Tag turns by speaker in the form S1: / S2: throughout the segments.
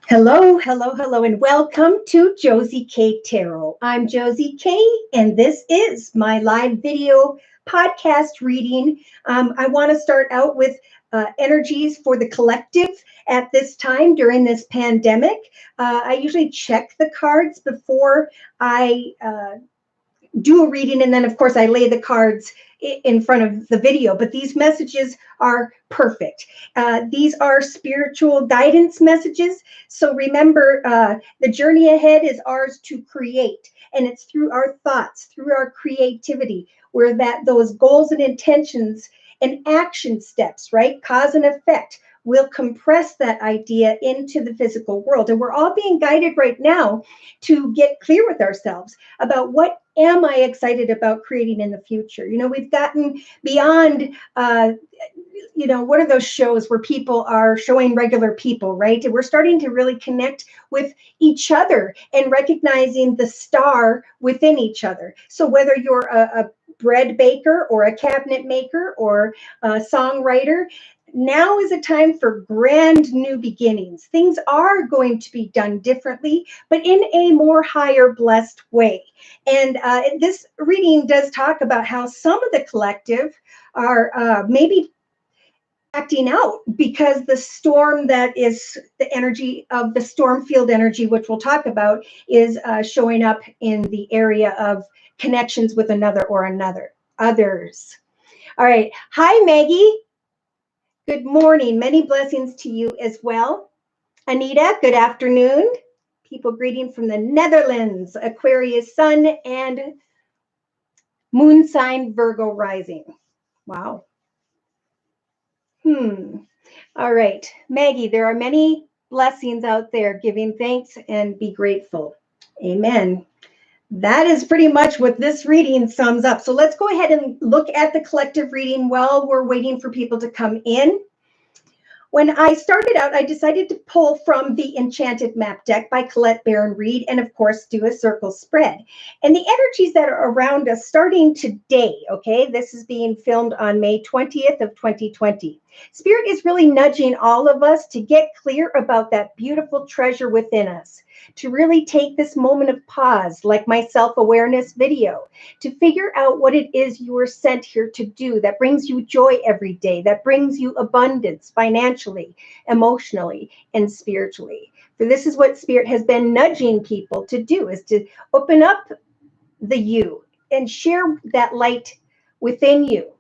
S1: Hello, hello, hello, and welcome to Josie K Tarot. I'm Josie K, and this is my live video podcast reading. I want to start out with energies for the collective at this time during this pandemic. I usually check the cards before I do a reading, and then of course I lay the cards in front of the video, but these messages are perfect. These are spiritual guidance messages. So remember, the journey ahead is ours to create, and it's through our thoughts, through our creativity, where those goals and intentions and action steps, right? Cause and effect, will compress that idea into the physical world. And we're all being guided right now to get clear with ourselves about what am I excited about creating in the future. You know, we've gotten beyond, what are those shows where people are showing regular people, right? And we're starting to really connect with each other and recognizing the star within each other. So whether you're a bread baker or a cabinet maker or a songwriter, now is a time for grand new beginnings. Things are going to be done differently, but in a more higher blessed way. And this reading does talk about how some of the collective are maybe acting out because the storm that is the energy of the storm field energy, which we'll talk about, is showing up in the area of connections with others. All right. Hi, Maggie. Good morning. Many blessings to you as well. Anita, good afternoon. People greeting from the Netherlands, Aquarius sun and moon sign Virgo rising. Wow. All right. Maggie, there are many blessings out there. Giving thanks and be grateful. Amen. That is pretty much what this reading sums up. So let's go ahead and look at the collective reading while we're waiting for people to come in. When I started out, I decided to pull from the Enchanted Map deck by Colette Baron Reed and, of course, do a circle spread. And the energies that are around us starting today, okay, this is being filmed on May 20th of 2020. Spirit is really nudging all of us to get clear about that beautiful treasure within us, to really take this moment of pause, like my self-awareness video, to figure out what it is you were sent here to do that brings you joy every day, that brings you abundance financially, emotionally, and spiritually. For this is what Spirit has been nudging people to do, is to open up the you and share that light within you.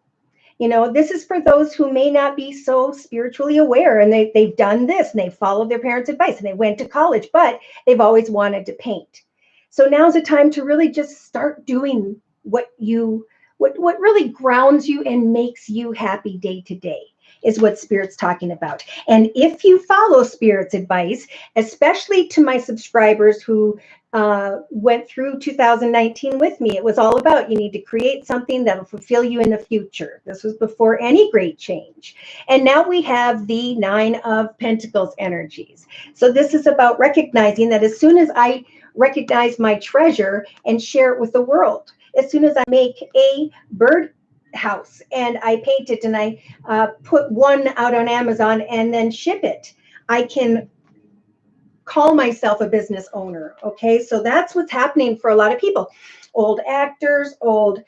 S1: You know, this is for those who may not be so spiritually aware, and they've done this and they followed their parents' advice and they went to college, but they've always wanted to paint. So now's the time to really just start doing what really grounds you and makes you happy day to day, is what Spirit's talking about. And if you follow Spirit's advice, especially to my subscribers who went through 2019 with me, it was all about, you need to create something that'll fulfill you in the future. This was before any great change. And now we have the 9 of Pentacles energies. So this is about recognizing that as soon as I recognize my treasure and share it with the world, as soon as I make a bird house and I paint it and I put one out on Amazon and then ship it, I can call myself a business owner. Okay, so that's what's happening for a lot of people, old actors, old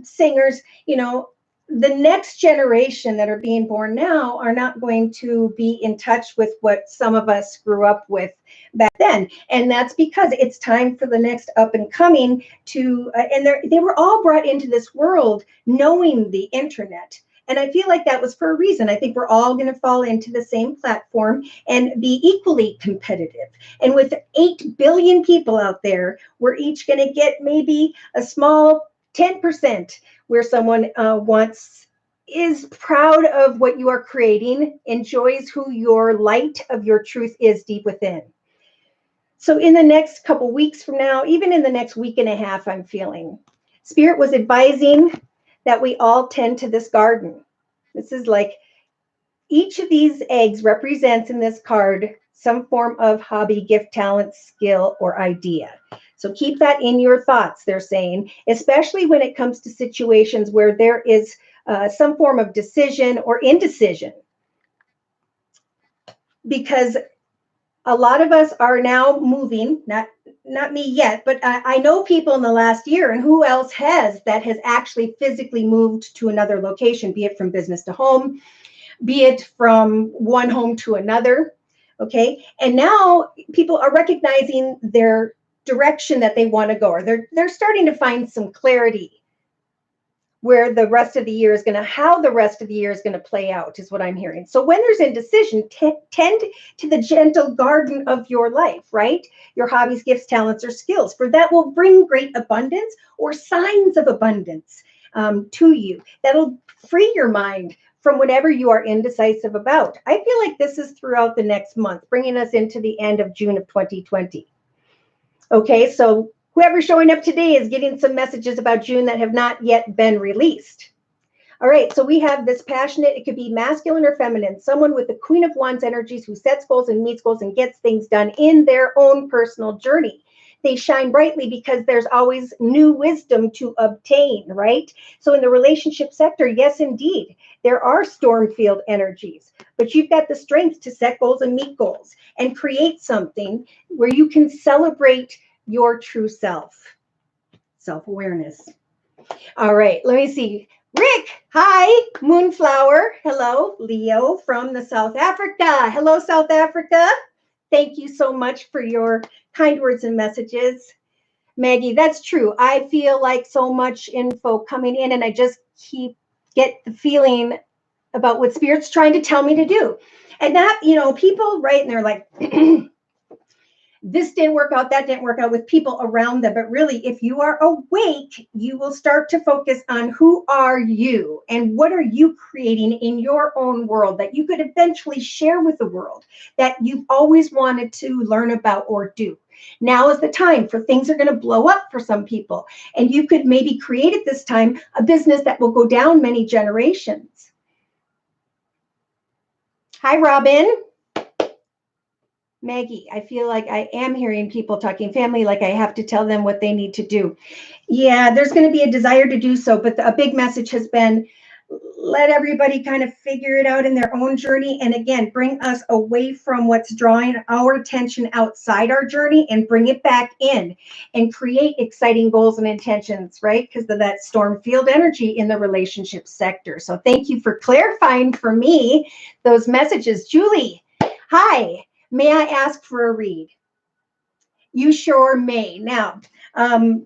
S1: singers. You know, the next generation that are being born now are not going to be in touch with what some of us grew up with back then. And that's because it's time for the next up and coming to, and they were all brought into this world knowing the internet. And I feel like that was for a reason. I think we're all going to fall into the same platform and be equally competitive. And with 8 billion people out there, we're each going to get maybe a small 10% where someone is proud of what you are creating, enjoys who your light of your truth is deep within. So in the next couple weeks from now, even in the next week and a half, I'm feeling Spirit was advising that we all tend to this garden. This is like each of these eggs represents in this card some form of hobby, gift, talent, skill, or idea. So keep that in your thoughts, they're saying, especially when it comes to situations where there is some form of decision or indecision. Because a lot of us are now moving, not me yet, but I know people in the last year, and who else has actually physically moved to another location, be it from business to home, be it from one home to another. Okay. And now people are recognizing their direction that they want to go, or they're starting to find some clarity where the rest of the year is going to, how the rest of the year is going to play out, is what I'm hearing. So when there's indecision, tend to the gentle garden of your life, right? Your hobbies, gifts, talents, or skills, for that will bring great abundance or signs of abundance to you. That'll free your mind from whatever you are indecisive about. I feel like this is throughout the next month, bringing us into the end of June of 2020. Okay, so whoever's showing up today is getting some messages about June that have not yet been released. All right, so we have this passionate, it could be masculine or feminine, someone with the Queen of Wands energies who sets goals and meets goals and gets things done in their own personal journey. They shine brightly because there's always new wisdom to obtain, right? So in the relationship sector, yes, indeed, there are storm-field energies, but you've got the strength to set goals and meet goals and create something where you can celebrate your true self-awareness. All right, let me see. Rick, hi. Moonflower, hello. Leo from the South Africa. Hello, South Africa. Thank you so much for your kind words and messages. Maggie, that's true. I feel like so much info coming in, and I just get the feeling about what Spirit's trying to tell me to do. And that, people write and they're like, this didn't work out, that didn't work out, with people around them. But really, if you are awake, you will start to focus on who are you and what are you creating in your own world that you could eventually share with the world, that you've always wanted to learn about or do. Now is the time, for things are going to blow up for some people. And you could maybe create at this time a business that will go down many generations. Hi, Robin. Maggie, I feel like I am hearing people talking family, like I have to tell them what they need to do. Yeah, there's going to be a desire to do so, but a big message has been, let everybody kind of figure it out in their own journey. And again, bring us away from what's drawing our attention outside our journey and bring it back in and create exciting goals and intentions, right? Because of that storm field energy in the relationship sector. So thank you for clarifying for me those messages. Julie, hi. May I ask for a read? You sure may. Now, I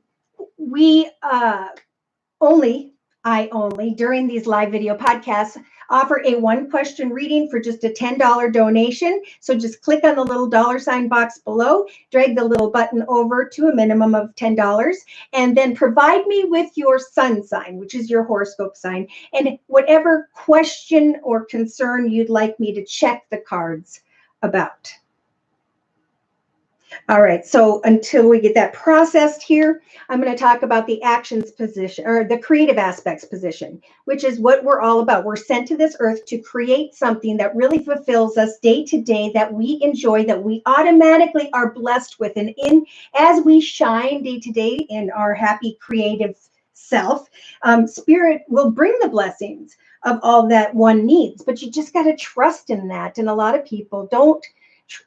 S1: only, during these live video podcasts, offer a one-question reading for just a $10 donation. So just click on the little $ box below, drag the little button over to a minimum of $10, and then provide me with your sun sign, which is your horoscope sign, and whatever question or concern you'd like me to check the cards about. All right, so until we get that processed here, I'm going to talk about the actions position, or the creative aspects position, which is what we're all about. We're sent to this earth to create something that really fulfills us day to day, that we enjoy, that we automatically are blessed with. And as we shine day to day in our happy creative self, Spirit will bring the blessings of all that one needs. But you just got to trust in that. And a lot of people don't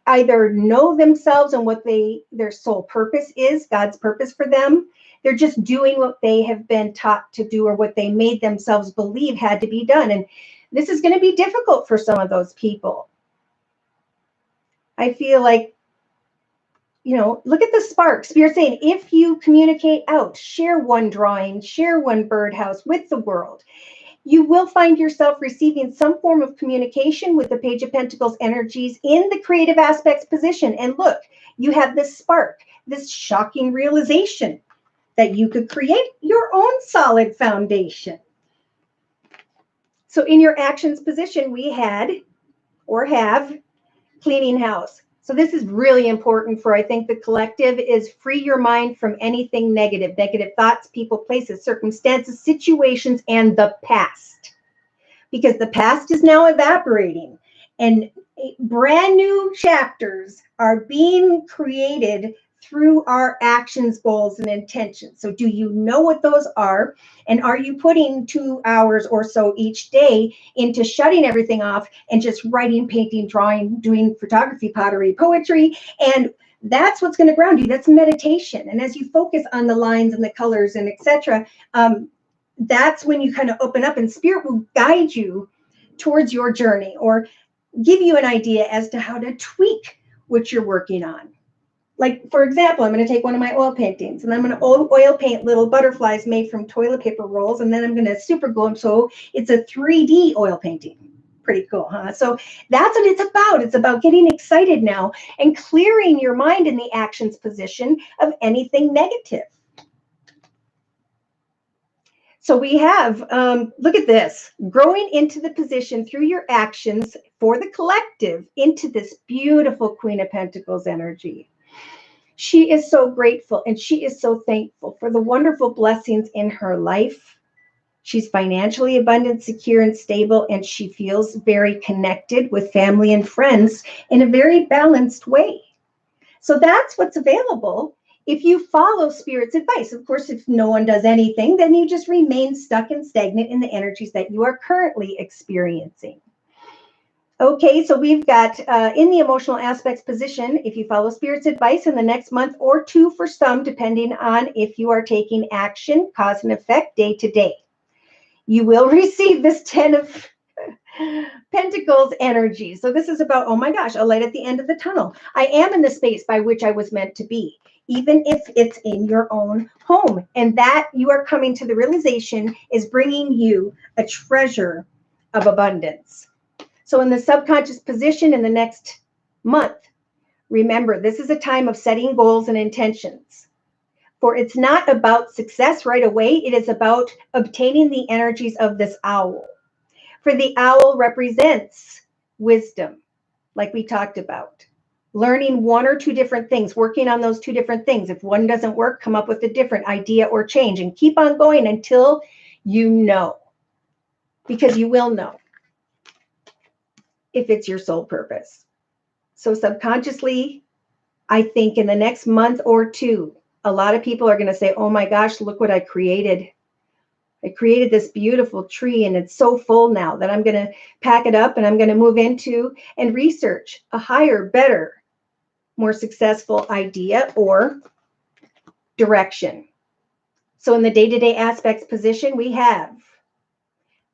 S1: either know themselves and what their soul purpose is, God's purpose for them. They're just doing what they have been taught to do, or what they made themselves believe had to be done. And this is going to be difficult for some of those people. I feel like, look at the spark. Spirit saying, if you communicate out, share one drawing, share one birdhouse with the world, you will find yourself receiving some form of communication with the Page of Pentacles energies in the creative aspects position. And look, you have this spark, this shocking realization that you could create your own solid foundation. So in your actions position, we had or have cleaning house. So this is really important for, I think, the collective, is free your mind from anything negative thoughts, people, places, circumstances, situations, and the past. Because the past is now evaporating and brand new chapters are being created through our actions, goals, and intentions. So do you know what those are? And are you putting 2 hours or so each day into shutting everything off and just writing, painting, drawing, doing photography, pottery, poetry? And that's what's going to ground you. That's meditation. And as you focus on the lines and the colors and etc., that's when you kind of open up, and spirit will guide you towards your journey or give you an idea as to how to tweak what you're working on. Like, for example, I'm going to take one of my oil paintings and I'm going to oil paint little butterflies made from toilet paper rolls, and then I'm going to super glue them so it's a 3D oil painting. Pretty cool, huh? So that's what it's about. It's about getting excited now and clearing your mind in the actions position of anything negative. So we have, look at this, growing into the position through your actions for the collective into this beautiful Queen of Pentacles energy. She is so grateful and she is so thankful for the wonderful blessings in her life. She's financially abundant, secure, and stable, and she feels very connected with family and friends in a very balanced way. So that's what's available if you follow Spirit's advice. Of course, if no one does anything, then you just remain stuck and stagnant in the energies that you are currently experiencing. Okay, so we've got in the emotional aspects position, if you follow Spirit's advice in the next month or two for some, depending on if you are taking action, cause and effect day to day, you will receive this 10 of Pentacles energy. So this is about, oh my gosh, a light at the end of the tunnel. I am in the space by which I was meant to be, even if it's in your own home. And that you are coming to the realization is bringing you a treasure of abundance. So in the subconscious position in the next month, remember, this is a time of setting goals and intentions. For it's not about success right away. It is about obtaining the energies of this owl. For the owl represents wisdom, like we talked about. Learning one or two different things, working on those two different things. If one doesn't work, come up with a different idea or change and keep on going until you know. Because you will know if it's your sole purpose. So subconsciously, I think in the next month or two, a lot of people are going to say, oh my gosh, look what I created. I created this beautiful tree and it's so full now that I'm going to pack it up and I'm going to move into and research a higher, better, more successful idea or direction. So in the day-to-day aspects position, we have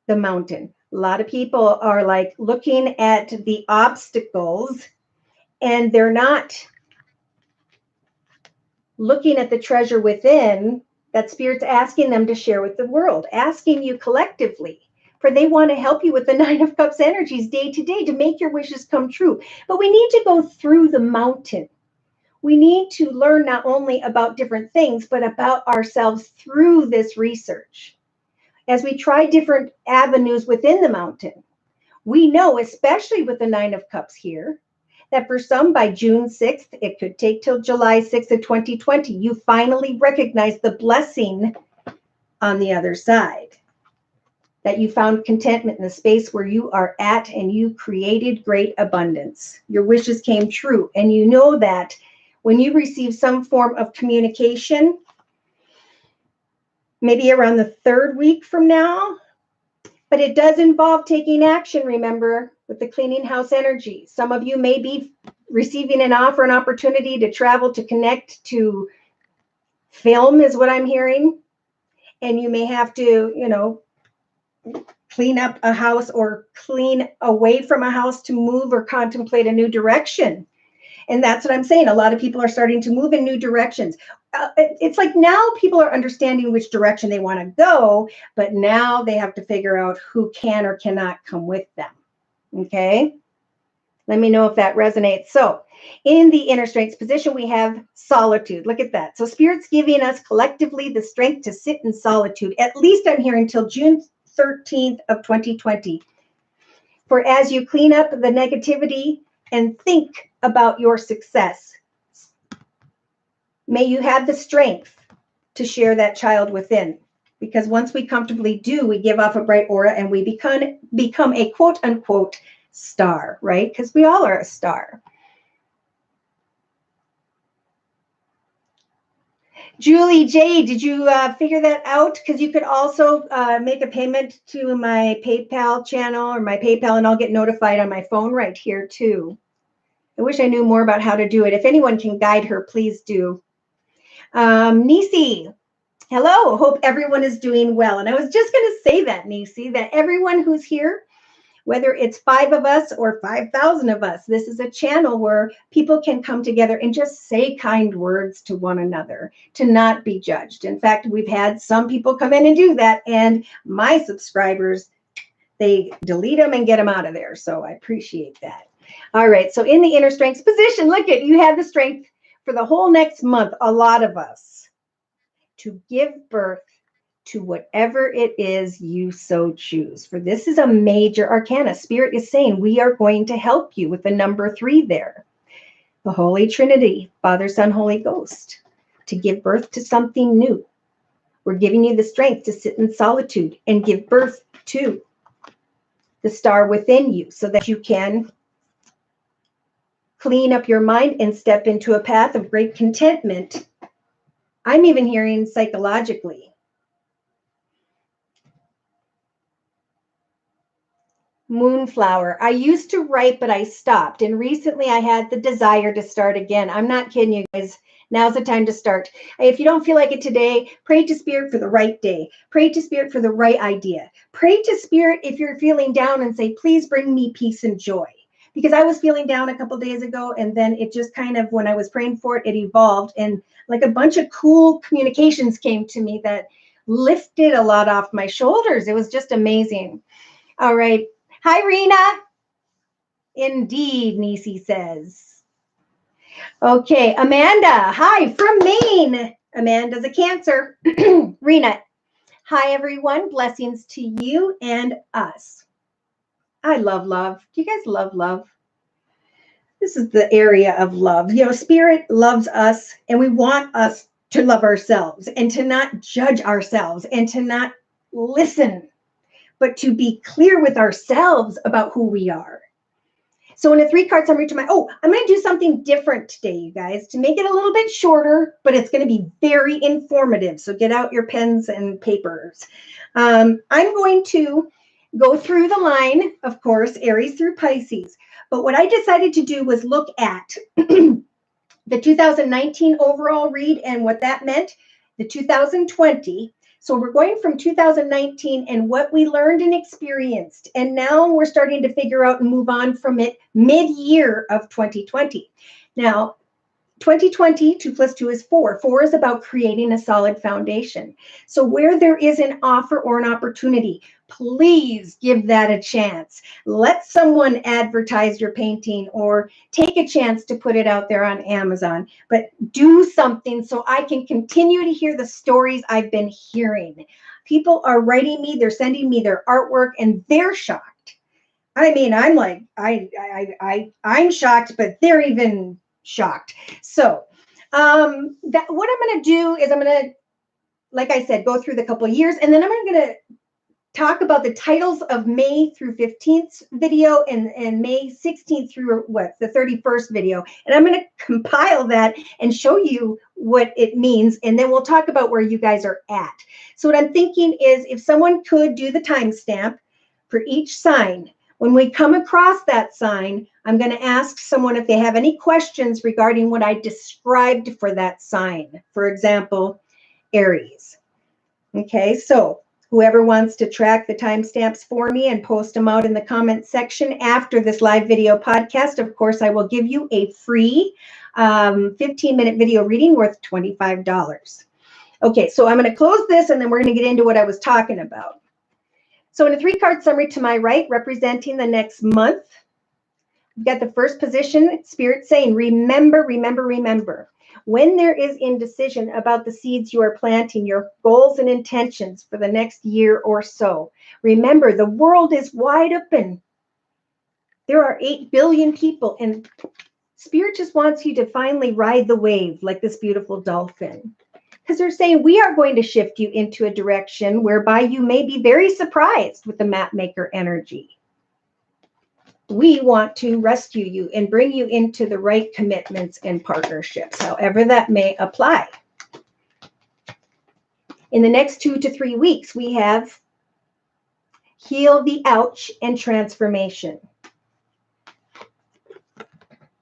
S1: the mountain. A lot of people are like looking at the obstacles and they're not looking at the treasure within that Spirit's asking them to share with the world, asking you collectively, for they want to help you with the 9 of Cups energies day to day to make your wishes come true. But we need to go through the mountain. We need to learn not only about different things, but about ourselves through this research. As we try different avenues within the mountain, we know, especially with the 9 of Cups here, that for some by June 6th, it could take till July 6th of 2020, you finally recognize the blessing on the other side. That you found contentment in the space where you are at and you created great abundance. Your wishes came true. And you know that when you receive some form of communication, maybe around the 3rd week from now, but it does involve taking action, remember, with the cleaning house energy. Some of you may be receiving an offer, an opportunity to travel, to connect, to film is what I'm hearing. And you may have to, clean up a house or clean away from a house to move or contemplate a new direction. And that's what I'm saying. A lot of people are starting to move in new directions. It's like now people are understanding which direction they want to go, but now they have to figure out who can or cannot come with them. Okay? Let me know if that resonates. So in the inner strengths position, we have solitude. Look at that. So Spirit's giving us collectively the strength to sit in solitude. At least I'm here until June 13th of 2020. For as you clean up the negativity and think about your success, may you have the strength to share that child within. Because once we comfortably do, we give off a bright aura and we become a quote unquote star, right? Because we all are a star. Julie J, did you figure that out? Because you could also make a payment to my PayPal channel or my PayPal, and I'll get notified on my phone right here too. I wish I knew more about how to do it. If anyone can guide her, please do. Nisi, hello. Hope everyone is doing well. And I was just going to say that, Nisi, that everyone who's here, whether it's 5 of us or 5,000 of us, this is a channel where people can come together and just say kind words to one another, to not be judged. In fact, we've had some people come in and do that, and my subscribers, they delete them and get them out of there. So I appreciate that. All right, so in the inner strength position, look at, you have the strength for the whole next month, a lot of us, to give birth to whatever it is you so choose. For this is a major arcana. Spirit is saying we are going to help you with the number 3 there. The Holy Trinity, Father, Son, Holy Ghost, to give birth to something new. We're giving you the strength to sit in solitude and give birth to the star within you so that you can clean up your mind and step into a path of great contentment. I'm even hearing psychologically. Moonflower. I used to write, but I stopped. And recently I had the desire to start again. I'm not kidding you guys. Now's the time to start. If you don't feel like it today, pray to Spirit for the right day. Pray to Spirit for the right idea. Pray to Spirit if you're feeling down and say, please bring me peace and joy. Because I was feeling down a couple days ago, and then it just kind of, when I was praying for it, it evolved. And like a bunch of cool communications came to me that lifted a lot off my shoulders. It was just amazing. All right. Hi, Rena. Indeed, Nisi says. Okay, Amanda. Hi, from Maine. Amanda's a Cancer. Rena. Hi, everyone. Blessings to you and us. I love love. Do you guys love love? This is the area of love. You know, Spirit loves us, and we want us to love ourselves and to not judge ourselves and to not listen, but to be clear with ourselves about who we are. So in a 3-card summary to I'm going to do something different today, you guys, to make it a little bit shorter, but it's going to be very informative. So get out your pens and papers. I'm going to go through the line, of course, Aries through Pisces. But what I decided to do was look at the 2019 overall read and what that meant, the 2020. So we're going from 2019 and what we learned and experienced. And now we're starting to figure out and move on from it mid-year of 2020. Now, 2020, 2 plus 2 is 4. 4 is about creating a solid foundation. So where there is an offer or an opportunity, please give that a chance. Let someone advertise your painting or take a chance to put it out there on Amazon. But do something so I can continue to hear the stories I've been hearing. People are writing me, they're sending me their artwork, and they're shocked. I mean, I'm like, I'm shocked, but they're even shocked. So what I'm going to do is I'm going to, like I said, go through the couple of years, and then I'm going to talk about the titles of May through 15th video and May 16th through the 31st video. And I'm going to compile that and show you what it means. And then we'll talk about where you guys are at. So what I'm thinking is if someone could do the timestamp for each sign, when we come across that sign, I'm going to ask someone if they have any questions regarding what I described for that sign. For example, Aries. Okay, so whoever wants to track the timestamps for me and post them out in the comment section after this live video podcast, of course, I will give you a free 15-minute video reading worth $25. Okay, so I'm going to close this and then we're going to get into what I was talking about. So in a 3-card summary to my right, representing the next month, we've got the first position, Spirit saying, remember, remember, remember. When there is indecision about the seeds you are planting, your goals and intentions for the next year or so, remember the world is wide open. There are 8 billion people, and Spirit just wants you to finally ride the wave like this beautiful dolphin. Because they're saying we are going to shift you into a direction whereby you may be very surprised with the map maker energy. We want to rescue you and bring you into the right commitments and partnerships, however that may apply. In the next 2 to 3 weeks, we have heal the ouch and transformation.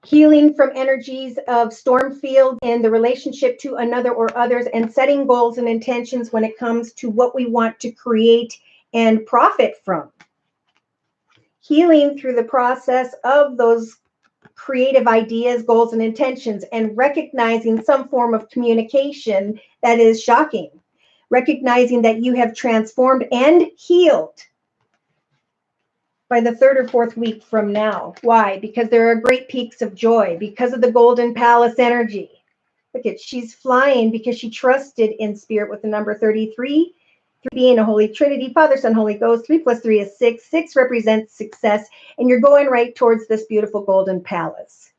S1: Healing from energies of storm field and the relationship to another or others, and setting goals and intentions when it comes to what we want to create and profit from. Healing through the process of those creative ideas, goals, and intentions, and recognizing some form of communication that is shocking. Recognizing that you have transformed and healed by the 3rd or 4th week from now. Why? Because there are great peaks of joy because of the Golden Palace energy. Look at, she's flying because she trusted in spirit with the number 33. 3 being a Holy Trinity, Father, Son, Holy Ghost. 3 plus 3 is 6. 6 represents success, and you're going right towards this beautiful Golden Palace.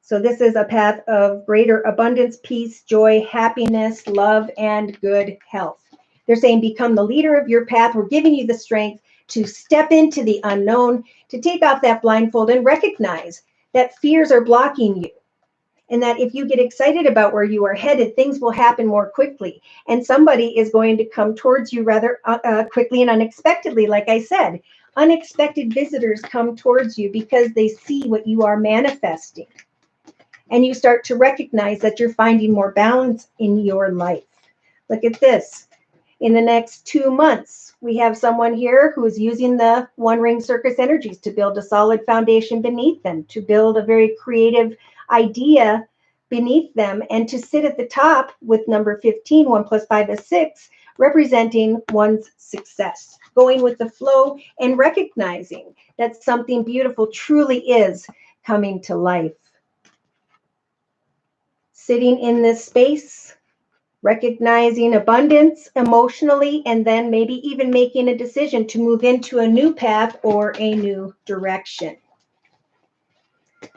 S1: So this is a path of greater abundance, peace, joy, happiness, love, and good health. They're saying become the leader of your path. We're giving you the strength to step into the unknown, to take off that blindfold and recognize that fears are blocking you. And that if you get excited about where you are headed, things will happen more quickly. And somebody is going to come towards you rather quickly and unexpectedly. Like I said, unexpected visitors come towards you because they see what you are manifesting. And you start to recognize that you're finding more balance in your life. Look at this. In the next 2 months, we have someone here who is using the One Ring Circus energies to build a solid foundation beneath them, to build a very creative idea beneath them, and to sit at the top with number 15, 1 plus 5 is 6, representing one's success, going with the flow and recognizing that something beautiful truly is coming to life. Sitting in this space, recognizing abundance emotionally, and then maybe even making a decision to move into a new path or a new direction.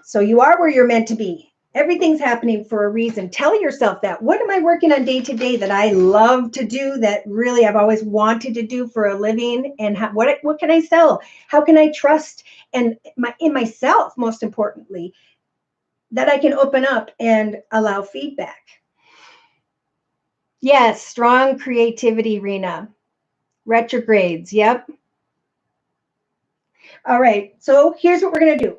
S1: So you are where you're meant to be. Everything's happening for a reason. Tell yourself that. What am I working on day to day that I love to do, that really I've always wanted to do for a living? And what can I sell? How can I trust in myself, most importantly, that I can open up and allow feedback? Yes, strong creativity, Rena. Retrogrades, yep. All right, so here's what we're going to do.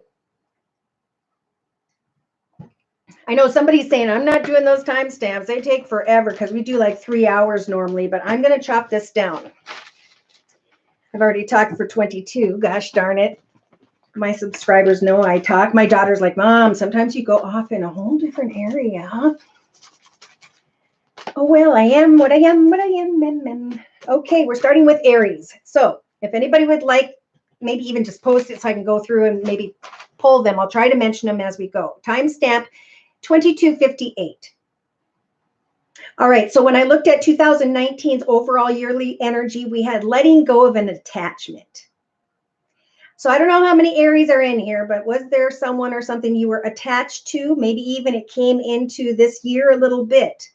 S1: I know somebody's saying, I'm not doing those timestamps. They take forever because we do like 3 hours normally, but I'm going to chop this down. I've already talked for 22. Gosh darn it. My subscribers know I talk. My daughter's like, Mom, sometimes you go off in a whole different area, huh? Oh, well, I am what I am, what I am. Okay, we're starting with Aries. So if anybody would like, maybe even just post it so I can go through and maybe pull them. I'll try to mention them as we go. Timestamp 2258. All right, so when I looked at 2019's overall yearly energy, we had letting go of an attachment. So I don't know how many Aries are in here, but was there someone or something you were attached to? Maybe even it came into this year a little bit.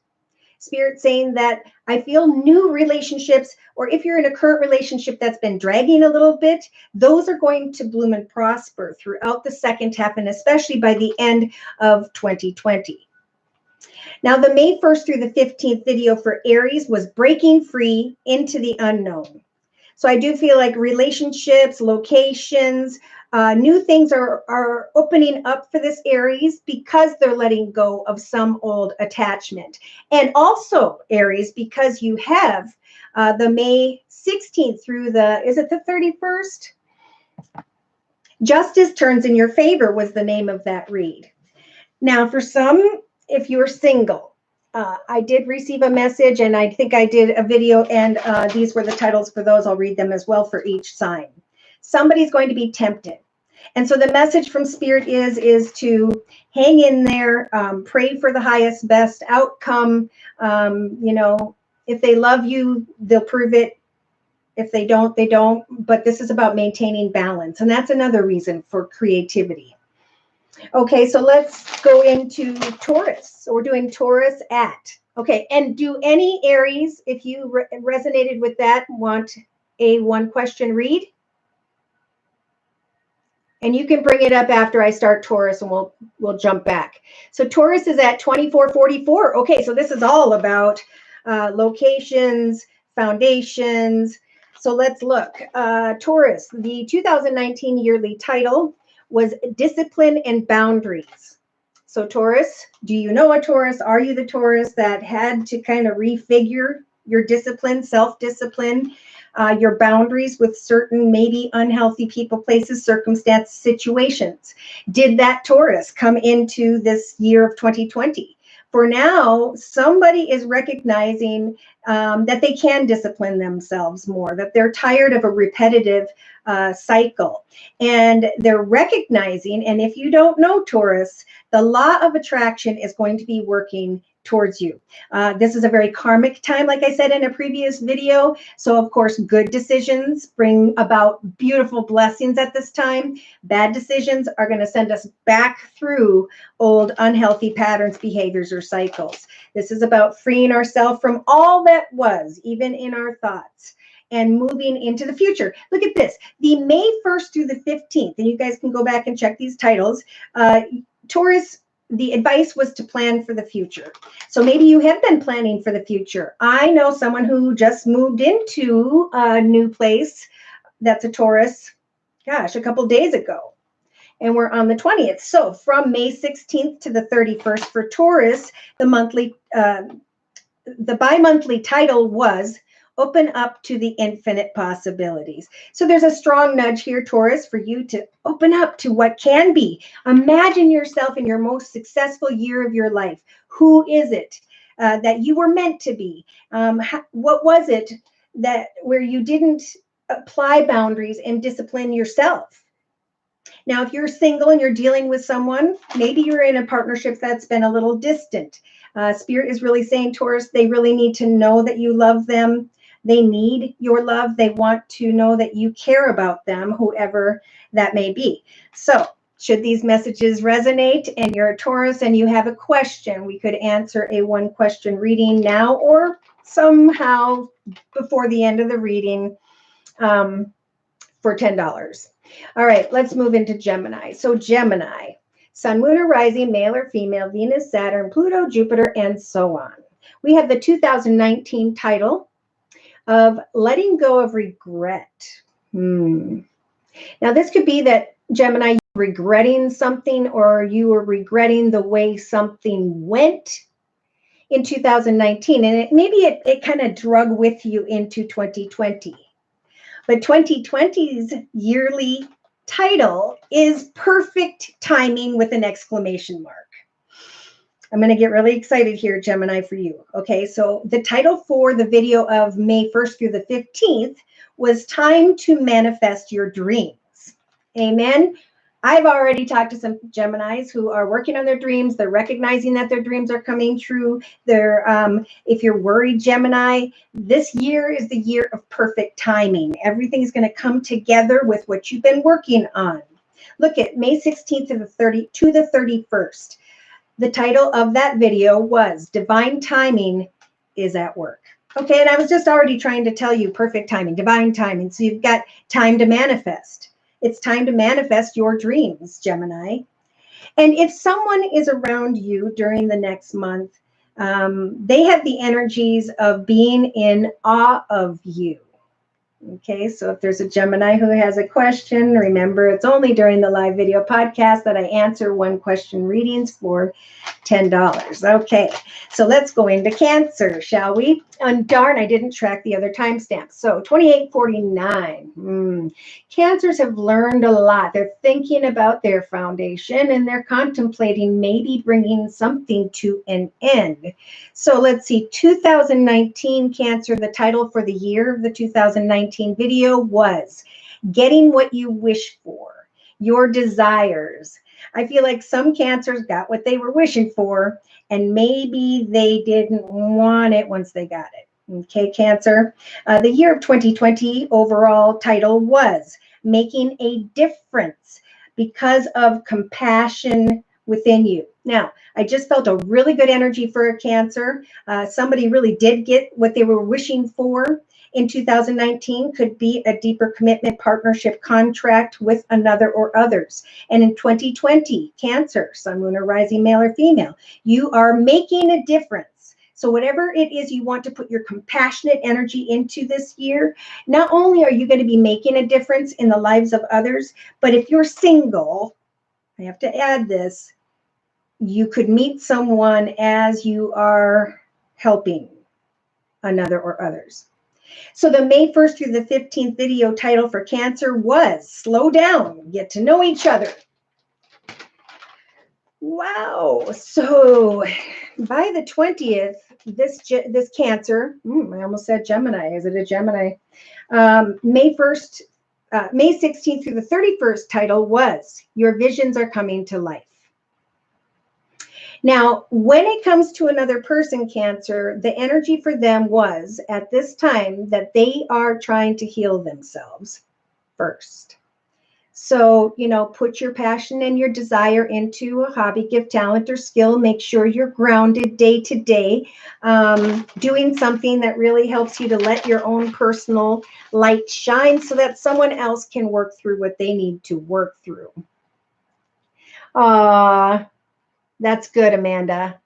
S1: Spirit saying that I feel new relationships, or if you're in a current relationship that's been dragging a little bit, those are going to bloom and prosper throughout the second half, and especially by the end of 2020. Now, the May 1st through the 15th video for Aries was breaking free into the unknown. So I do feel like relationships, locations, new things are opening up for this Aries because they're letting go of some old attachment. And also, Aries, because you have the May 16th through is it the 31st? Justice turns in your favor was the name of that read. Now, for some, if you're single, I did receive a message, and I think I did a video, and these were the titles for those. I'll read them as well for each sign. Somebody's going to be tempted. And so the message from Spirit is to hang in there, pray for the highest, best outcome. You know, if they love you, they'll prove it. If they don't, they don't. But this is about maintaining balance. And that's another reason for creativity. Okay, so let's go into Taurus. So we're doing Taurus at. Okay, and do any Aries, if you resonated with that, want a one question read? And you can bring it up after I start Taurus, and we'll jump back. So Taurus is at 2444. Okay, so this is all about locations, foundations. So let's look. Taurus, the 2019 yearly title was Discipline and Boundaries. So Taurus, do you know a Taurus? Are you the Taurus that had to kind of refigure your discipline, self-discipline, your boundaries with certain maybe unhealthy people, places, circumstances, situations? Did that Taurus come into this year of 2020? For now, somebody is recognizing that they can discipline themselves more, that they're tired of a repetitive cycle. And they're recognizing, and if you don't know Taurus, the law of attraction is going to be working towards you. This is a very karmic time, like I said in a previous video. So of course, good decisions bring about beautiful blessings at this time. Bad decisions are going to send us back through old unhealthy patterns, behaviors, or cycles. This is about freeing ourselves from all that was, even in our thoughts, and moving into the future. Look at this, the May 1st through the 15th, and you guys can go back and check these titles. Taurus, the advice was to plan for the future. So maybe you have been planning for the future. I know someone who just moved into a new place that's a Taurus, gosh, a couple days ago. And we're on the 20th. So from May 16th to the 31st for Taurus, the bi-monthly title was Open Up to the Infinite Possibilities. So there's a strong nudge here, Taurus, for you to open up to what can be. Imagine yourself in your most successful year of your life. Who is it that you were meant to be? What was it that where you didn't apply boundaries and discipline yourself? Now, if you're single and you're dealing with someone, maybe you're in a partnership that's been a little distant. Spirit is really saying, Taurus, they really need to know that you love them. They need your love. They want to know that you care about them, whoever that may be. So should these messages resonate and you're a Taurus and you have a question, we could answer a one question reading now or somehow before the end of the reading for $10. All right, let's move into Gemini. So Gemini, Sun, Moon, or Rising, male or female, Venus, Saturn, Pluto, Jupiter, and so on. We have the 2019 title of Letting Go of Regret. Now, this could be that Gemini, you're regretting something, or you were regretting the way something went in 2019. And maybe it kind of drug with you into 2020. But 2020's yearly title is Perfect Timing with an exclamation mark. I'm going to get really excited here, Gemini, for you. Okay, so the title for the video of May 1st through the 15th was Time to Manifest Your Dreams. Amen. I've already talked to some Geminis who are working on their dreams. They're recognizing that their dreams are coming true. If you're worried, Gemini, this year is the year of perfect timing. Everything's going to come together with what you've been working on. Look at May 16th to the 31st. The title of that video was Divine Timing is at Work. Okay, and I was just already trying to tell you perfect timing, divine timing. So you've got time to manifest. It's time to manifest your dreams, Gemini. And if someone is around you during the next month, they have the energies of being in awe of you. Okay, so if there's a Gemini who has a question, remember it's only during the live video podcast that I answer one question readings for $10. Okay, so let's go into Cancer, shall we? And darn, I didn't track the other timestamps. So 2849. Cancers have learned a lot. They're thinking about their foundation and they're contemplating maybe bringing something to an end. So let's see, 2019 Cancer, the title for the year of the 2019 video was Getting What You Wish For, Your Desires. I feel like some Cancers got what they were wishing for, and maybe they didn't want it once they got it. Okay, Cancer. The year of 2020 overall title was Making a Difference because of compassion within you. Now, I just felt a really good energy for a Cancer. Somebody really did get what they were wishing for in 2019. Could be a deeper commitment, partnership, contract with another or others. And in 2020, Cancer, Sun, Moon, or Rising, male or female, you are making a difference. So whatever it is you want to put your compassionate energy into this year, not only are you going to be making a difference in the lives of others, but if you're single, I have to add this, you could meet someone as you are helping another or others. So the May 1st through the 15th video title for Cancer was Slow Down, Get to Know Each Other. Wow. So by the 20th, this Cancer, I almost said Gemini. Is it a Gemini? May 1st, May 16th through the 31st title was Your Visions Are Coming to Life. Now, when it comes to another person, Cancer, the energy for them was at this time that they are trying to heal themselves first. So, put your passion and your desire into a hobby, gift, talent, or skill. Make sure you're grounded day to day, doing something that really helps you to let your own personal light shine so that someone else can work through what they need to work through. That's good, Amanda.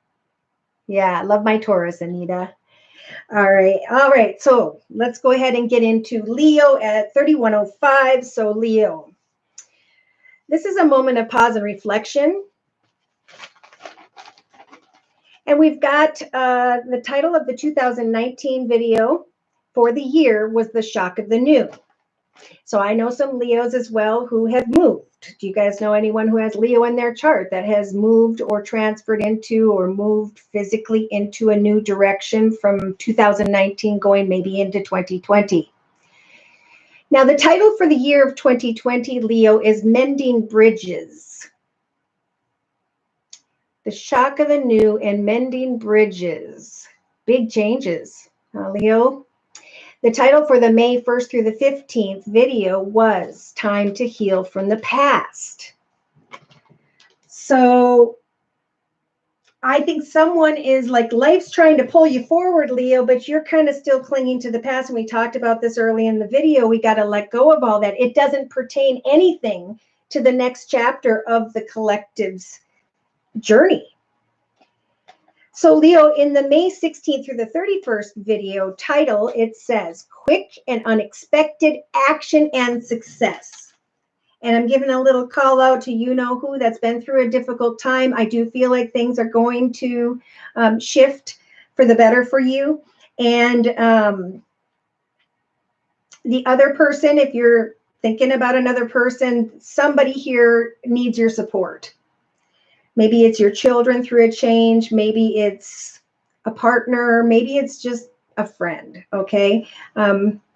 S1: Yeah, I love my Taurus, Anita. All right. So let's go ahead and get into Leo at 3105. So Leo, this is a moment of pause and reflection. And we've got the title of the 2019 video for the year was The Shock of the New. So I know some Leos as well who have moved. Do you guys know anyone who has Leo in their chart that has moved or transferred into or moved physically into a new direction from 2019 going maybe into 2020? Now, the title for the year of 2020, Leo, is Mending Bridges. The shock of the new and mending bridges. Big changes, Leo. The title for the May 1st through the 15th video was Time to Heal from the Past. So I think someone is like, life's trying to pull you forward, Leo, but you're kind of still clinging to the past. And we talked about this early in the video. We got to let go of all that. It doesn't pertain anything to the next chapter of the collective's journey. So Leo, in the May 16th through the 31st video title, it says Quick and Unexpected Action and Success. And I'm giving a little call out to who that's been through a difficult time. I do feel like things are going to shift for the better for you. And the other person, if you're thinking about another person, somebody here needs your support. Maybe it's your children through a change. Maybe it's a partner. Maybe it's just a friend, okay?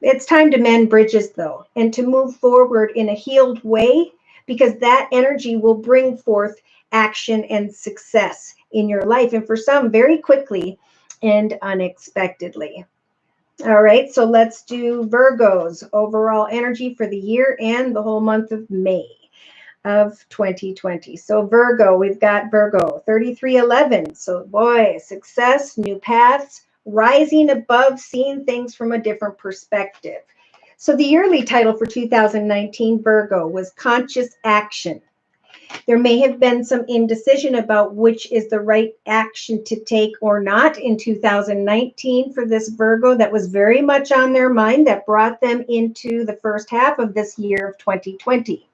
S1: It's time to mend bridges, though, and to move forward in a healed way, because that energy will bring forth action and success in your life, and for some, very quickly and unexpectedly. All right, so let's do Virgo's overall energy for the year and the whole month of May of 2020. So Virgo, we've got Virgo 3311. So boy, success, new paths, rising above, seeing things from a different perspective. So the yearly title for 2019 Virgo was Conscious Action. There may have been some indecision about which is the right action to take or not in 2019 for this Virgo. That was very much on their mind. That brought them into the first half of this year of 2020.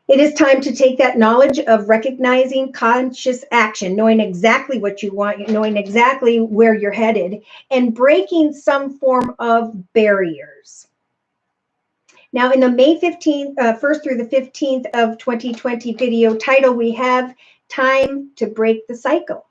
S1: It is time to take that knowledge of recognizing conscious action, knowing exactly what you want, knowing exactly where you're headed, and breaking some form of barriers. Now, in the May 1st through the 15th of 2020 video title, we have Time to Break the Cycle.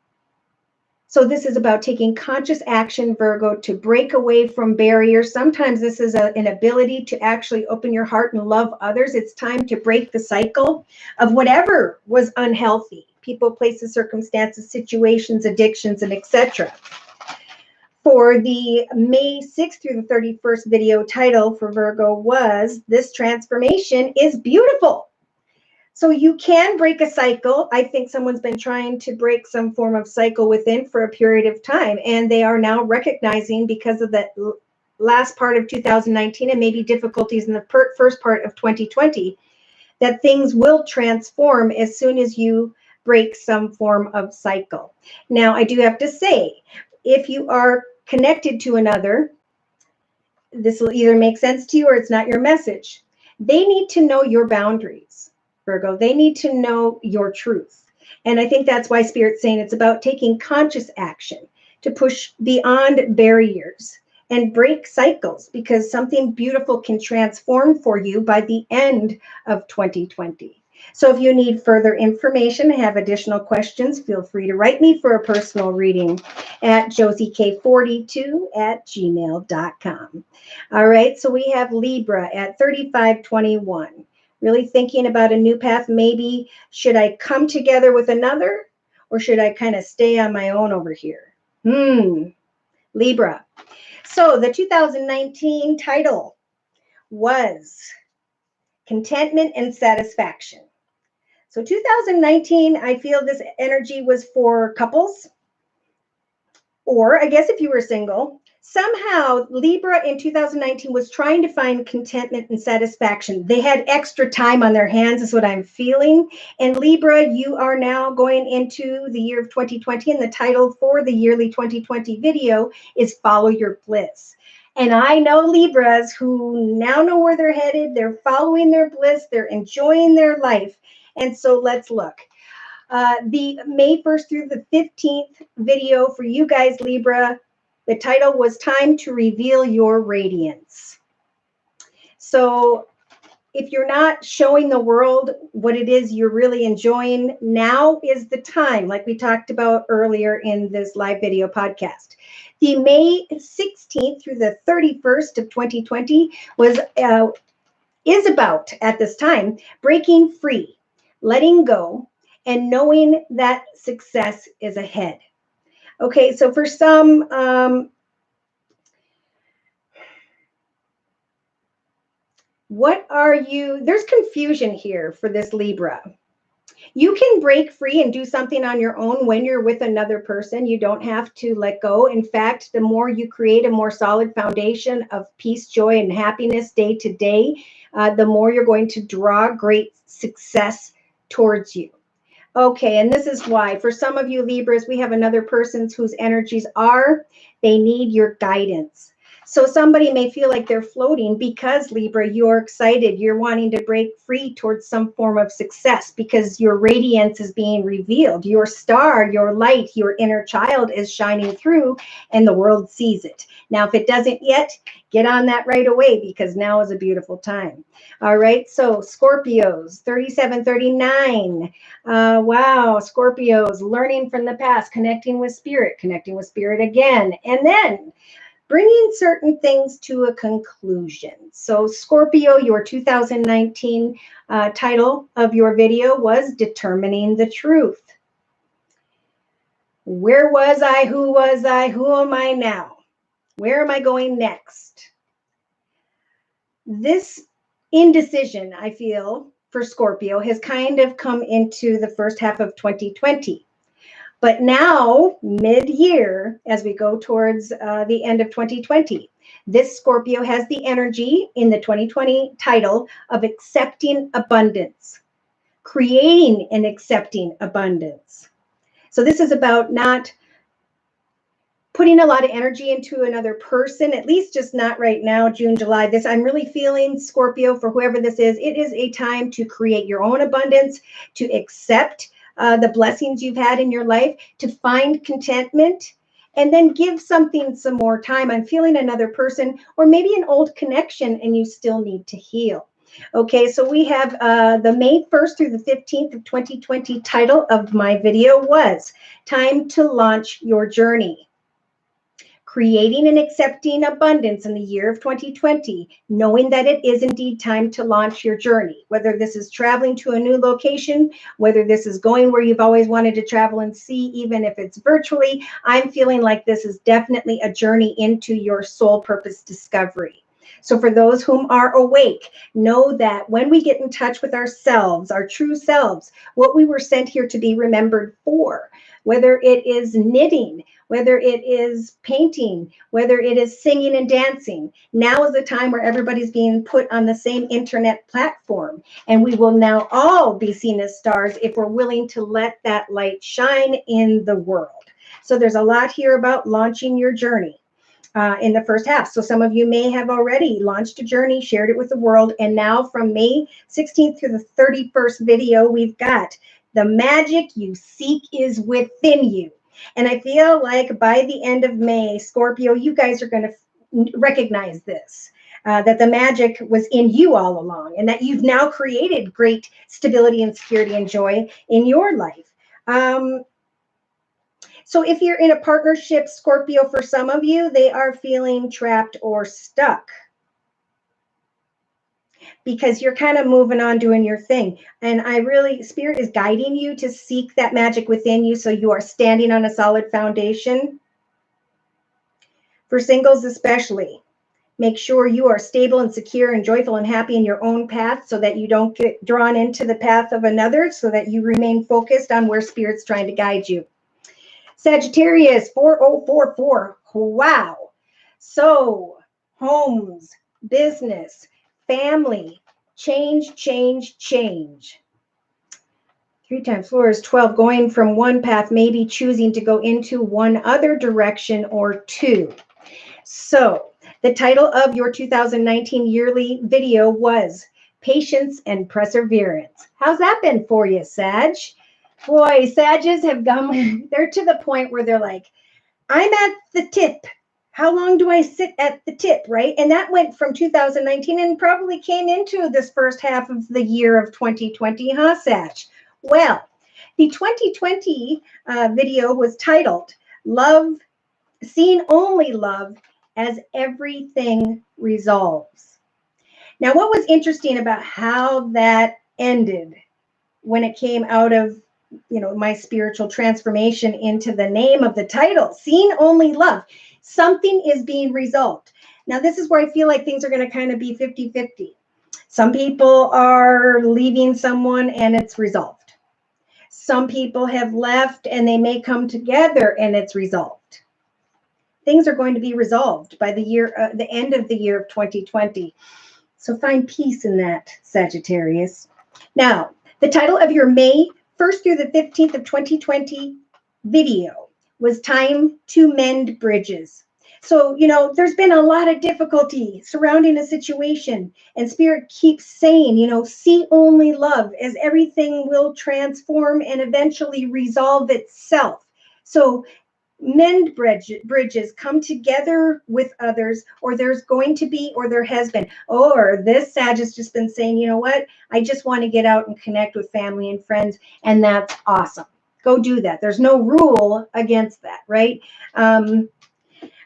S1: So this is about taking conscious action, Virgo, to break away from barriers. Sometimes this is an ability to actually open your heart and love others. It's time to break the cycle of whatever was unhealthy. People, places, circumstances, situations, addictions, and etc. For the May 6th through the 31st video title for Virgo was This Transformation is Beautiful. So you can break a cycle. I think someone's been trying to break some form of cycle within for a period of time, and they are now recognizing, because of the last part of 2019 and maybe difficulties in the first part of 2020, that things will transform as soon as you break some form of cycle. Now, I do have to say, if you are connected to another, this will either make sense to you or it's not your message. They need to know your boundaries, Virgo. They need to know your truth. And I think that's why Spirit's saying it's about taking conscious action to push beyond barriers and break cycles, because something beautiful can transform for you by the end of 2020. So if you need further information and have additional questions, feel free to write me for a personal reading at josiek42@gmail.com. All right, so we have Libra at 3521. Really thinking about a new path. Maybe should I come together with another, or should I kind of stay on my own over here? Libra. So the 2019 title was Contentment and Satisfaction. So 2019, I feel this energy was for couples, or I guess if you were single. Somehow Libra in 2019 was trying to find contentment and satisfaction. They had extra time on their hands is what I'm feeling. And Libra, you are now going into the year of 2020, and the title for the yearly 2020 video is Follow Your Bliss. And I know Libras who now know where they're headed. They're following their bliss. They're enjoying their life. And so let's look. The May 1st through the 15th video for you guys, Libra, the title was Time to Reveal Your Radiance. So if you're not showing the world what it is you're really enjoying, now is the time, like we talked about earlier in this live video podcast. The May 16th through the 31st of 2020 is about, at this time, breaking free, letting go, and knowing that success is ahead. Okay, so for some, there's confusion here for this Libra. You can break free and do something on your own when you're with another person. You don't have to let go. In fact, the more you create a more solid foundation of peace, joy, and happiness day to day, the more you're going to draw great success towards you. Okay, and this is why, for some of you Libras, we have another person's whose energies they need your guidance. So somebody may feel like they're floating because, Libra, you're excited. You're wanting to break free towards some form of success because your radiance is being revealed. Your star, your light, your inner child is shining through, and the world sees it. Now, if it doesn't yet, get on that right away, because now is a beautiful time. All right, so Scorpios, 3739. Wow, Scorpios, learning from the past, connecting with spirit again, and then bringing certain things to a conclusion. So Scorpio, your 2019 title of your video was Determining the Truth. Where was I? Who was I? Who am I now? Where am I going next? This indecision, I feel, for Scorpio has kind of come into the first half of 2020. But now, mid-year, as we go towards the end of 2020, this Scorpio has the energy in the 2020 title of accepting abundance, creating and accepting abundance. So this is about not putting a lot of energy into another person, at least just not right now, June, July. I'm really feeling, Scorpio, for whoever this is, it is a time to create your own abundance, to accept the blessings you've had in your life, to find contentment, and then give something some more time. I'm feeling another person, or maybe an old connection, and you still need to heal. Okay, so we have the May 1st through the 15th of 2020 title of my video was Time to Launch Your Journey. Creating and accepting abundance in the year of 2020, knowing that it is indeed time to launch your journey, whether this is traveling to a new location, whether this is going where you've always wanted to travel and see, even if it's virtually. I'm feeling like this is definitely a journey into your soul purpose discovery. So for those whom are awake, know that when we get in touch with ourselves, our true selves, what we were sent here to be remembered for, whether it is knitting, whether it is painting, whether it is singing and dancing. Now is the time where everybody's being put on the same internet platform, and we will now all be seen as stars if we're willing to let that light shine in the world. So there's a lot here about launching your journey in the first half. So some of you may have already launched a journey, shared it with the world. And now from May 16th through the 31st video, we've got the magic you seek is within you. And I feel like by the end of May, Scorpio, you guys are going to recognize this, that the magic was in you all along, and that you've now created great stability and security and joy in your life. So if you're in a partnership, Scorpio, for some of you, they are feeling trapped or stuck because you're kind of moving on, doing your thing. And Spirit is guiding you to seek that magic within you, so you are standing on a solid foundation. For singles especially, make sure you are stable and secure and joyful and happy in your own path, so that you don't get drawn into the path of another, so that you remain focused on where Spirit's trying to guide you. Sagittarius, 4044. Wow. So, homes, business, family, change, change, change. 3 times 4 is 12. Going from one path, maybe choosing to go into one other direction or two. So, the title of your 2019 yearly video was Patience and Perseverance. How's that been for you, Sag? Boy, Sages have gone, they're to the point where they're like, I'm at the tip. How long do I sit at the tip, right? And that went from 2019 and probably came into this first half of the year of 2020, huh, Sag? Well, the 2020 video was titled, Seeing Only Love as Everything Resolves. Now, what was interesting about how that ended when it came out of my spiritual transformation into the name of the title, Seeing Only Love. Something is being resolved. Now, this is where I feel like things are going to kind of be 50-50. Some people are leaving someone and it's resolved. Some people have left and they may come together and it's resolved. Things are going to be resolved by the end of the year of 2020. So find peace in that, Sagittarius. Now, the title of your May 1st through the 15th of 2020 video was Time to Mend Bridges. So, there's been a lot of difficulty surrounding a situation, and Spirit keeps saying, see only love, as everything will transform and eventually resolve itself. So mend bridges, come together with others, or there's going to be, or there has been, or this Sag has just been saying, you know what, I just want to get out and connect with family and friends, and that's awesome. Go do that. There's no rule against that, right?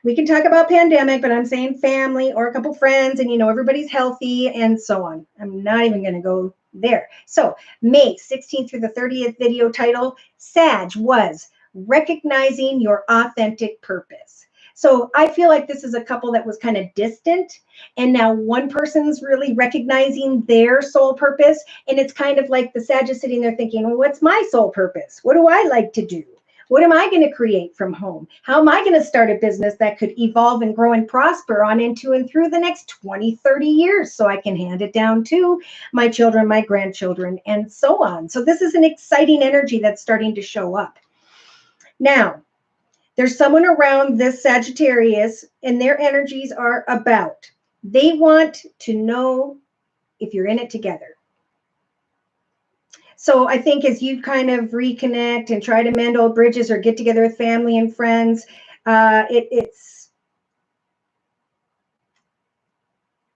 S1: We can talk about pandemic, but I'm saying family or a couple friends, and everybody's healthy and so on. I'm not even going to go there. So May 16th through the 30th video title, Sag, was Recognizing Your Authentic Purpose. So I feel like this is a couple that was kind of distant, and now one person's really recognizing their soul purpose, and it's kind of like the Sag is sitting there thinking, well, what's my soul purpose? What do I like to do? What am I going to create from home? How am I going to start a business that could evolve and grow and prosper on into and through the next 20, 30 years, so I can hand it down to my children, my grandchildren, and so on. So this is an exciting energy that's starting to show up. Now, there's someone around this Sagittarius, and their energies are about, they want to know if you're in it together. So I think as you kind of reconnect and try to mend old bridges or get together with family and friends,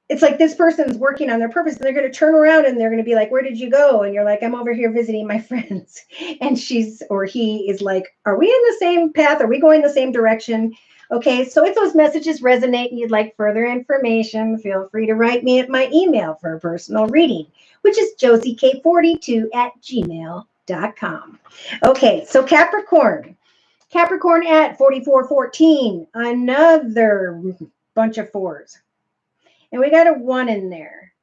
S1: it's like this person's working on their purpose, and they're going to turn around and they're going to be like, where did you go? And you're like, I'm over here visiting my friends. And she's or he is like, are we in the same path? Are we going the same direction? Okay, so if those messages resonate and you'd like further information, feel free to write me at my email for a personal reading, which is josiek42@gmail.com. Okay, so Capricorn at 4414, another bunch of fours. And we got a 1 in there.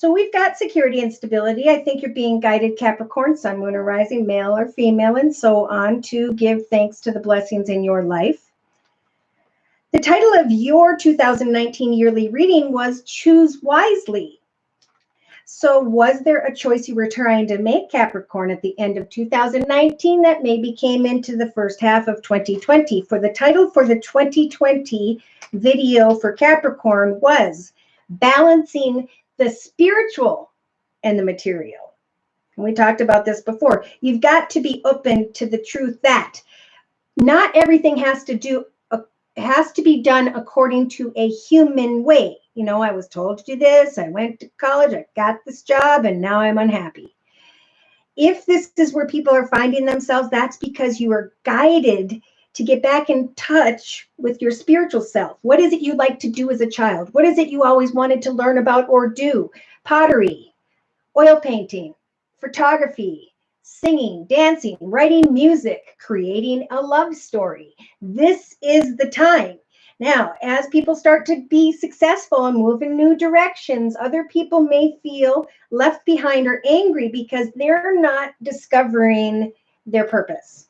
S1: So we've got security and stability. I think you're being guided, Capricorn, Sun, Moon, or Rising, male or female, and so on, to give thanks to the blessings in your life. The title of your 2019 yearly reading was Choose Wisely. So was there a choice you were trying to make, Capricorn, at the end of 2019 that maybe came into the first half of 2020? For the title for the 2020 video for Capricorn was Balancing the Spiritual and the Material. And we talked about this before. You've got to be open to the truth that not everything has to be done according to a human way. You know, I was told to do this, I went to college, I got this job, and now I'm unhappy. If this is where people are finding themselves, that's because you are guided to get back in touch with your spiritual self. What is it you like to do as a child? What is it you always wanted to learn about or do? Pottery, oil painting, photography, singing, dancing, writing music, creating a love story. This is the time. Now, as people start to be successful and move in new directions, other people may feel left behind or angry because they're not discovering their purpose.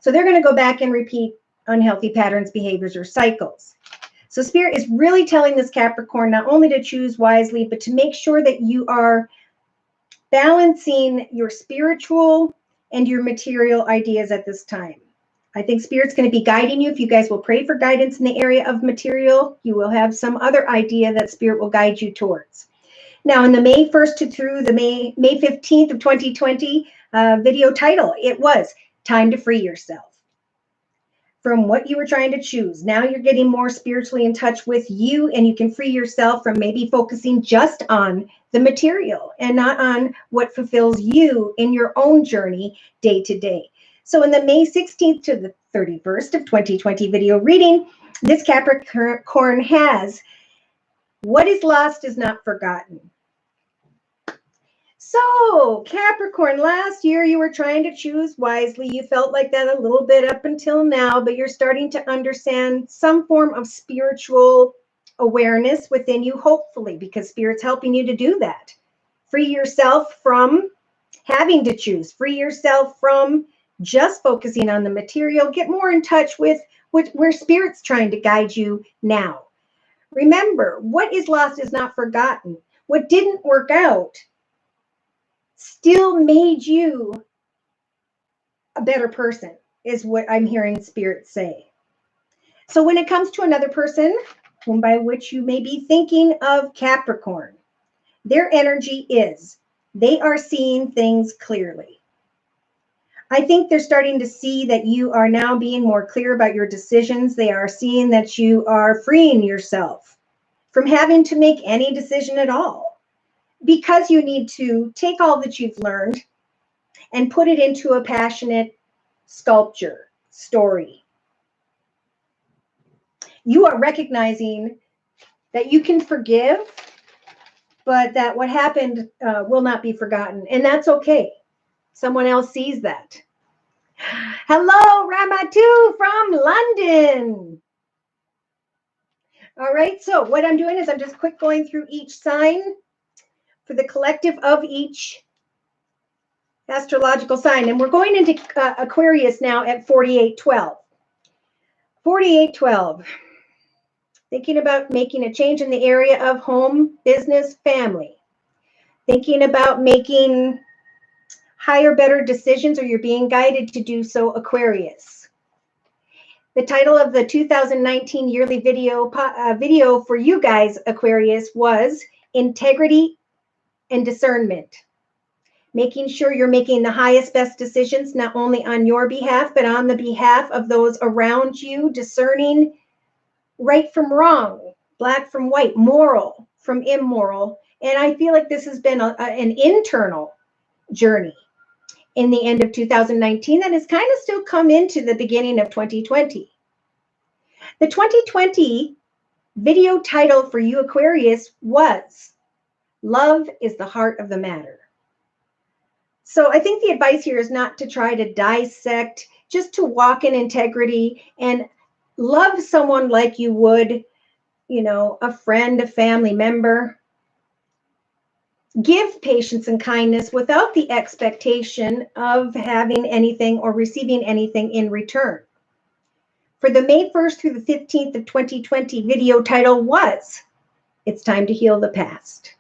S1: So they're going to go back and repeat unhealthy patterns, behaviors, or cycles. So Spirit is really telling this Capricorn not only to choose wisely, but to make sure that you are balancing your spiritual and your material ideas at this time. I think Spirit's going to be guiding you. If you guys will pray for guidance in the area of material, you will have some other idea that Spirit will guide you towards. Now, in the May 1st through the May 15th of 2020 video title, it was Time to Free Yourself from what you were trying to choose. Now you're getting more spiritually in touch with you, and you can free yourself from maybe focusing just on the material and not on what fulfills you in your own journey day to day. So in the May 16th to the 31st of 2020 video reading, this Capricorn has What is Lost is Not Forgotten. So Capricorn, last year you were trying to choose wisely. You felt like that a little bit up until now, but you're starting to understand some form of spiritual awareness within you, hopefully, because Spirit's helping you to do that. Free yourself from having to choose. Free yourself from just focusing on the material. Get more in touch with where Spirit's trying to guide you now. Remember, what is lost is not forgotten. What didn't work out still made you a better person, is what I'm hearing Spirit say. So when it comes to another person, whom by which you may be thinking of, Capricorn, their energy is they are seeing things clearly. I think they're starting to see that you are now being more clear about your decisions. They are seeing that you are freeing yourself from having to make any decision at all, because you need to take all that you've learned and put it into a passionate sculpture story. You are recognizing that you can forgive, but that what happened will not be forgotten, and that's okay. Someone else sees that. Hello, Ramatu from London. All right, so what I'm doing is I'm just quick going through each sign for the collective of each astrological sign. And we're going into Aquarius now at 4812. 4812. Thinking about making a change in the area of home, business, family. Thinking about making higher, better decisions, or you're being guided to do so, Aquarius. The title of the 2019 yearly video for you guys, Aquarius, was Integrity and Discernment. Making sure you're making the highest, best decisions, not only on your behalf, but on the behalf of those around you, discerning right from wrong, black from white, moral from immoral. And I feel like this has been an internal journey in the end of 2019 that has kind of still come into the beginning of 2020. The 2020 video title for you, Aquarius, was Love is the Heart of the Matter. So I think the advice here is not to try to dissect, just to walk in integrity and love someone like you would, you know, a friend, a family member. Give patience and kindness without the expectation of having anything or receiving anything in return. For the May 1st through the 15th of 2020, video title was, It's Time to Heal the Past.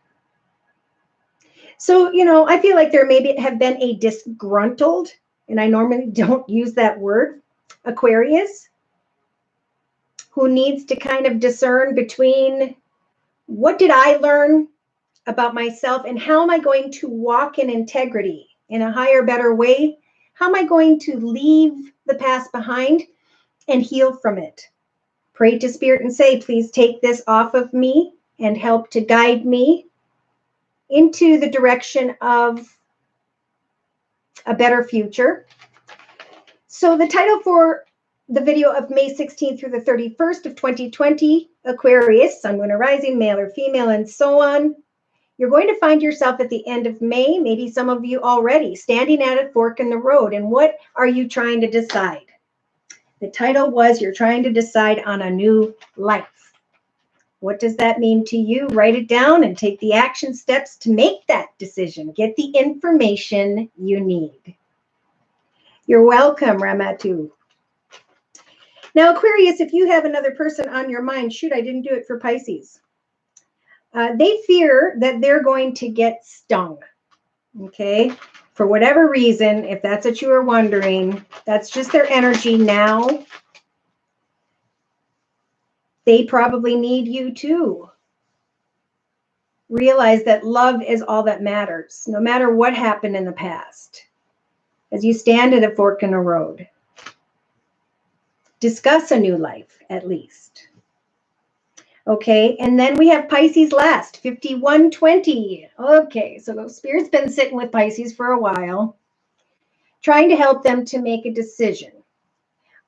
S1: So, I feel like there maybe have been a disgruntled, and I normally don't use that word, Aquarius, who needs to kind of discern between what did I learn about myself and how am I going to walk in integrity in a higher, better way? How am I going to leave the past behind and heal from it? Pray to Spirit and say, please take this off of me and help to guide me into the direction of a better future. So the title for the video of May 16th through the 31st of 2020, Aquarius, Sun, Moon, or Rising, male or female, and so on. You're going to find yourself at the end of May, maybe some of you already, standing at a fork in the road. And what are you trying to decide? The title was, You're trying to decide on a new life. What does that mean to you? Write it down and take the action steps to make that decision. Get the information you need. You're welcome, Ramatu. Now, Aquarius, if you have another person on your mind, shoot, I didn't do it for Pisces. They fear that they're going to get stung, okay? For whatever reason, if that's what you were wondering, that's just their energy now. They probably need you to realize that love is all that matters, no matter what happened in the past. As you stand at a fork in the road, discuss a new life, at least. Okay, and then we have Pisces last, 5120. Okay, so the Spirit's been sitting with Pisces for a while, trying to help them to make a decision.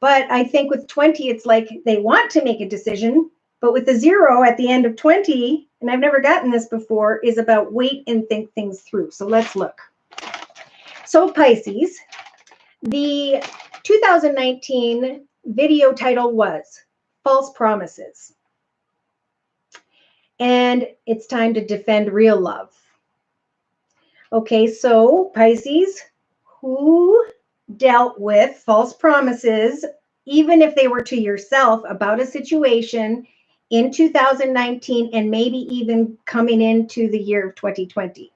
S1: But I think with 20, it's like they want to make a decision, but with the 0 at the end of 20, and I've never gotten this before, is about wait and think things through. So let's look. So Pisces, the 2019 video title was False Promises. And it's time to defend real love. Okay, so Pisces, who dealt with false promises, even if they were to yourself about a situation in 2019 and maybe even coming into the year of 2020.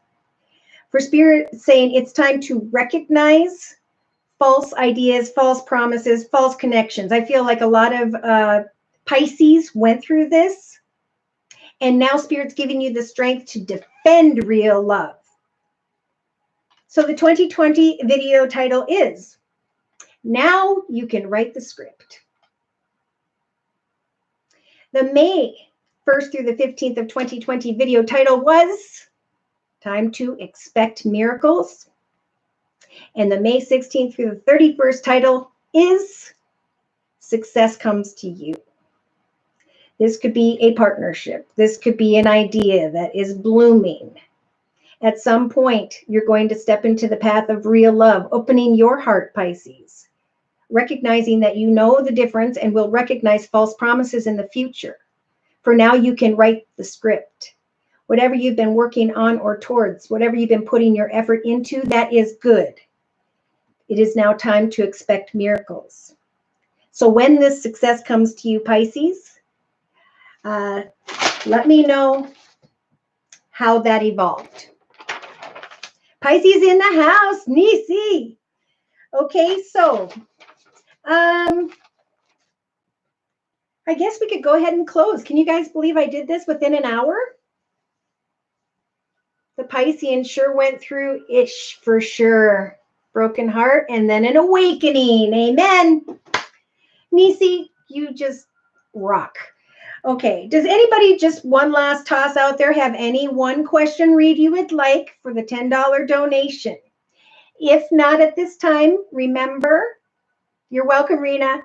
S1: For Spirit saying it's time to recognize false ideas, false promises, false connections. I feel like a lot of Pisces went through this. And now Spirit's giving you the strength to defend real love. So the 2020 video title is, Now You Can Write the Script. The May 1st through the 15th of 2020 video title was, Time to Expect Miracles. And the May 16th through the 31st title is, Success Comes to You. This could be a partnership. This could be an idea that is blooming. At some point, you're going to step into the path of real love, opening your heart, Pisces, recognizing that you know the difference and will recognize false promises in the future. For now, you can write the script. Whatever you've been working on or towards, whatever you've been putting your effort into, that is good. It is now time to expect miracles. So when this success comes to you, Pisces, let me know how that evolved. Pisces in the house, Nisi. Okay, so I guess we could go ahead and close. Can you guys believe I did this within an hour? The Piscean sure went through ish for sure. Broken heart and then an awakening. Amen. Nisi, you just rock. Okay, does anybody, just one last toss out there, have any one question read you would like for the $10 donation? If not at this time, remember, you're welcome, Rena,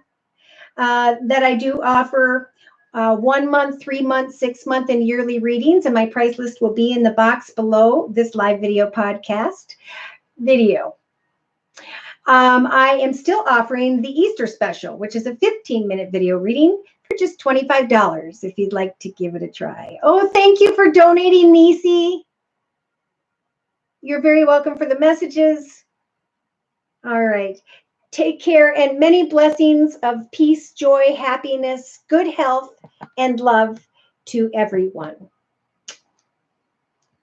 S1: that I do offer 1 month, 3 month, 6 month, and yearly readings, and my price list will be in the box below this live video podcast video. I am still offering the Easter special, which is a 15-minute video reading for just $25 if you'd like to give it a try. Oh, thank you for donating, Nisi. You're very welcome for the messages. All right. Take care and many blessings of peace, joy, happiness, good health, and love to everyone.